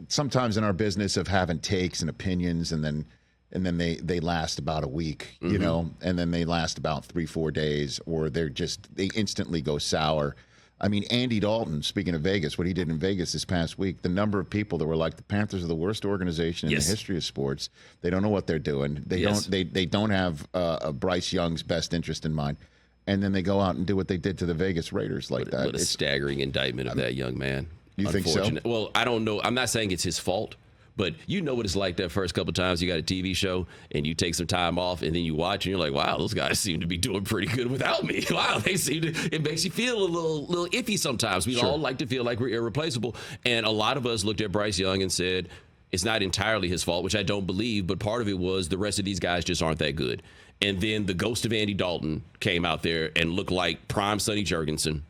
sometimes in our business of having takes and opinions, and then they last about a week, you know, and then they last about 3-4 days, or they instantly go sour. I mean, Andy Dalton, speaking of Vegas, what he did in Vegas this past week, the number of people that were like, the Panthers are the worst organization in the history of sports. They don't know what they're doing. They don't have Bryce Young's best interest in mind. And then they go out and do what they did to the Vegas Raiders like that. What a staggering indictment of that young man. You think so? Well, I don't know. I'm not saying it's his fault. But you know what it's like that first couple of times you got a TV show and you take some time off and then you watch and you're like, wow, those guys seem to be doing pretty good without me. Wow, it makes you feel a little iffy sometimes. We all like to feel like we're irreplaceable. And a lot of us looked at Bryce Young and said, it's not entirely his fault, which I don't believe, but part of it was the rest of these guys just aren't that good. And then the ghost of Andy Dalton came out there and looked like prime Sonny Jurgensen.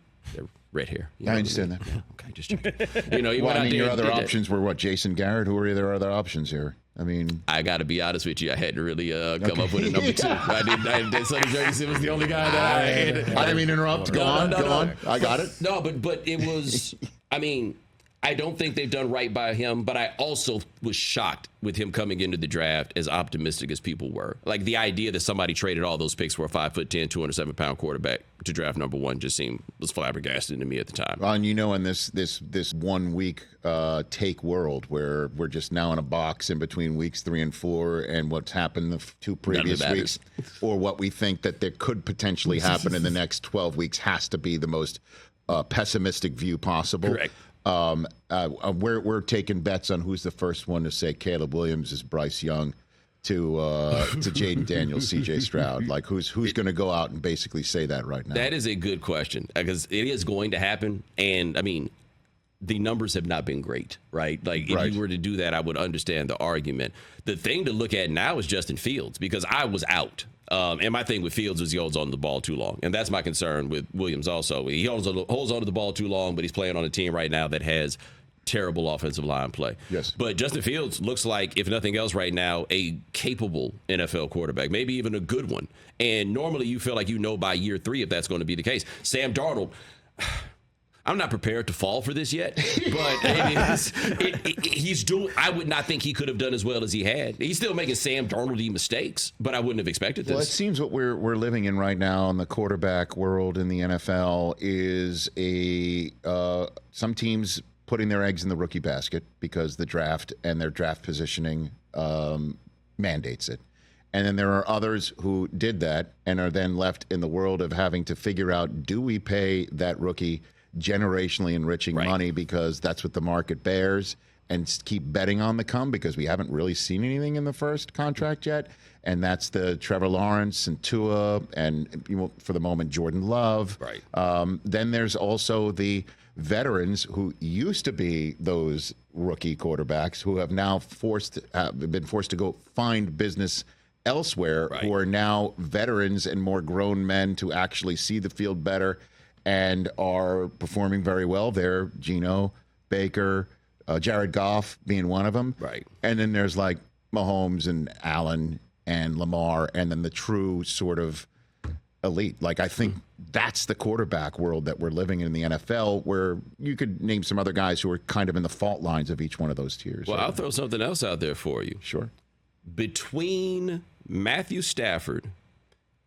Red hair. I understand that. Yeah, okay, just checking. Your other options were what? Jason Garrett? Who are your other options here? I mean, I got to be honest with you. I hadn't really come up with a number two. Sonny Jurgensen was the only guy that I had. I didn't mean to interrupt. Go on. I got it. No, but it was. I mean, I don't think they've done right by him, but I also was shocked with him coming into the draft as optimistic as people were. Like the idea that somebody traded all those picks for a 5'10", 207-pound quarterback to draft number one just was flabbergasting to me at the time. Well, and in this 1 week take world where we're just now in a box in between weeks 3 and 4 and what's happened the 2 previous weeks, or what we think that there could potentially happen in the next 12 weeks has to be the most pessimistic view possible. Correct. We're taking bets on who's the first one to say Caleb Williams is Bryce Young to Jaden Daniels, C.J. Stroud. Like who's going to go out and basically say that right now? That is a good question because it is going to happen. And I mean, the numbers have not been great, right? Like if you were to do that, I would understand the argument. The thing to look at now is Justin Fields because I was out. And my thing with Fields is he holds on to the ball too long. And that's my concern with Williams also. He holds on to the ball too long, but he's playing on a team right now that has terrible offensive line play. Yes. But Justin Fields looks like, if nothing else right now, a capable NFL quarterback, maybe even a good one. And normally you feel like you know by year 3 if that's going to be the case. Sam Darnold, I'm not prepared to fall for this yet, but he's doing. I would not think he could have done as well as he had. He's still making Sam Darnold-y mistakes, but I wouldn't have expected this. Well, it seems what we're living in right now in the quarterback world in the NFL is some teams putting their eggs in the rookie basket because the draft and their draft positioning mandates it. And then there are others who did that and are then left in the world of having to figure out, do we pay that rookie generationally enriching money because that's what the market bears, and keep betting on the come because we haven't really seen anything in the first contract yet, and that's the Trevor Lawrence and Tua and for the moment Jordan Love. Right. Then there's also the veterans who used to be those rookie quarterbacks who have now been forced to go find business elsewhere, who are now veterans and more grown men to actually see the field better and are performing very well. They're Geno, Baker, Jared Goff being one of them. Right. And then there's like Mahomes and Allen and Lamar, and then the true sort of elite. Like I think that's the quarterback world that we're living in the NFL, where you could name some other guys who are kind of in the fault lines of each one of those tiers. Well, I'll throw something else out there for you. Sure. Between Matthew Stafford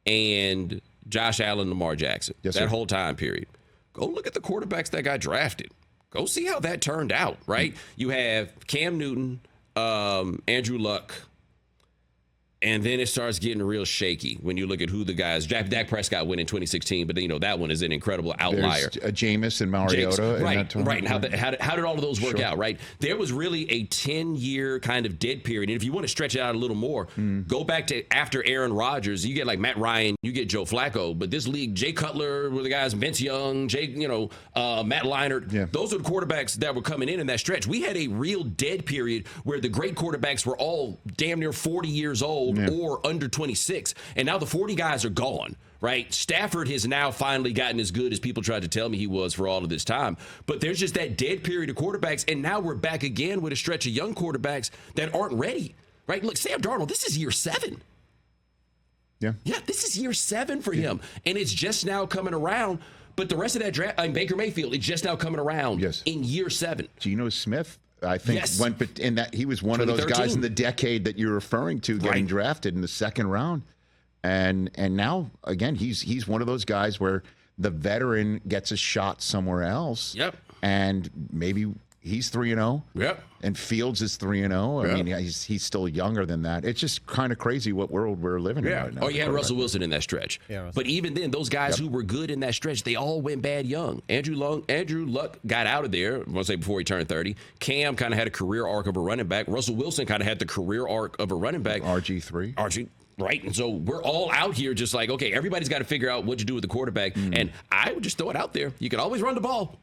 and Josh Allen, Lamar Jackson, that whole time period, go look at the quarterbacks that got drafted. Go see how that turned out, right? You have Cam Newton, Andrew Luck, and then it starts getting real shaky when you look at who the guys. Dak Prescott went in 2016, but that one is an incredible outlier. There's Jameis and Mariota. Right. And how did all of those work out, right? There was really a 10-year kind of dead period. And if you want to stretch it out a little more, go back to after Aaron Rodgers. You get like Matt Ryan, you get Joe Flacco. But this league, Jay Cutler were the guys, Vince Young, Matt Leinart. Yeah. Those are the quarterbacks that were coming in that stretch. We had a real dead period where the great quarterbacks were all damn near 40 years old. Or under 26. And now the 40 guys are gone, right? Stafford has now finally gotten as good as people tried to tell me he was for all of this time. But there's just that dead period of quarterbacks. And now we're back again with a stretch of young quarterbacks that aren't ready, right? Look, Sam Darnold, this is year 7. Yeah, this is year 7 for him. And it's just now coming around. But the rest of that draft, Baker Mayfield, it's just now coming around in year 7. Geno Smith I think went in that he was one of those guys in the decade that you're referring to getting drafted in the second round. And now again, he's one of those guys where the veteran gets a shot somewhere else. Yep. And maybe he's 3-0. Yep. And Fields is 3-0. I mean, he's still younger than that. It's just kind of crazy what world we're living in right now. Oh, you had Russell Wilson in that stretch. Yeah, but even then, those guys who were good in that stretch, they all went bad young. Andrew Luck got out of there, I want to say before he turned 30. Cam kind of had a career arc of a running back. Russell Wilson kind of had the career arc of a running back. RG3. Right, and so we're all out here just like, okay, everybody's got to figure out what to do with the quarterback. And I would just throw it out there. You can always run the ball.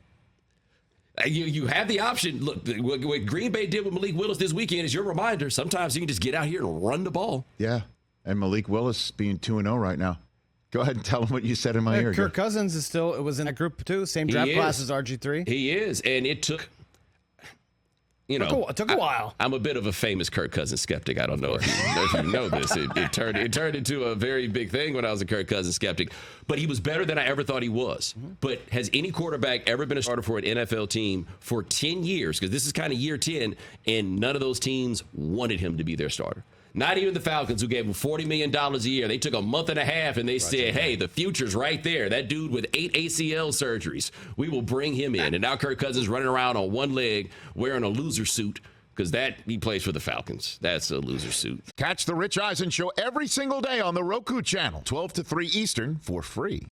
You have the option. Look, what Green Bay did with Malik Willis this weekend is your reminder. Sometimes you can just get out here and run the ball. Yeah, and Malik Willis being 2-0 right now. Go ahead and tell him what you said in my ear. Kirk Cousins was in that group too. Same draft class as RG3. He is, and it took... it took a while. I'm a bit of a famous Kirk Cousins skeptic. I don't know if you know this. It turned into a very big thing when I was a Kirk Cousins skeptic. But he was better than I ever thought he was. But has any quarterback ever been a starter for an NFL team for 10 years? Because this is kind of year 10, and none of those teams wanted him to be their starter. Not even the Falcons, who gave him $40 million a year. They took a month and a half, and they said, hey, the future's right there. That dude with 8 ACL surgeries, we will bring him in. And now Kirk Cousins running around on one leg wearing a loser suit because he plays for the Falcons. That's a loser suit. Catch the Rich Eisen Show every single day on the Roku Channel, 12 to 3 Eastern, for free.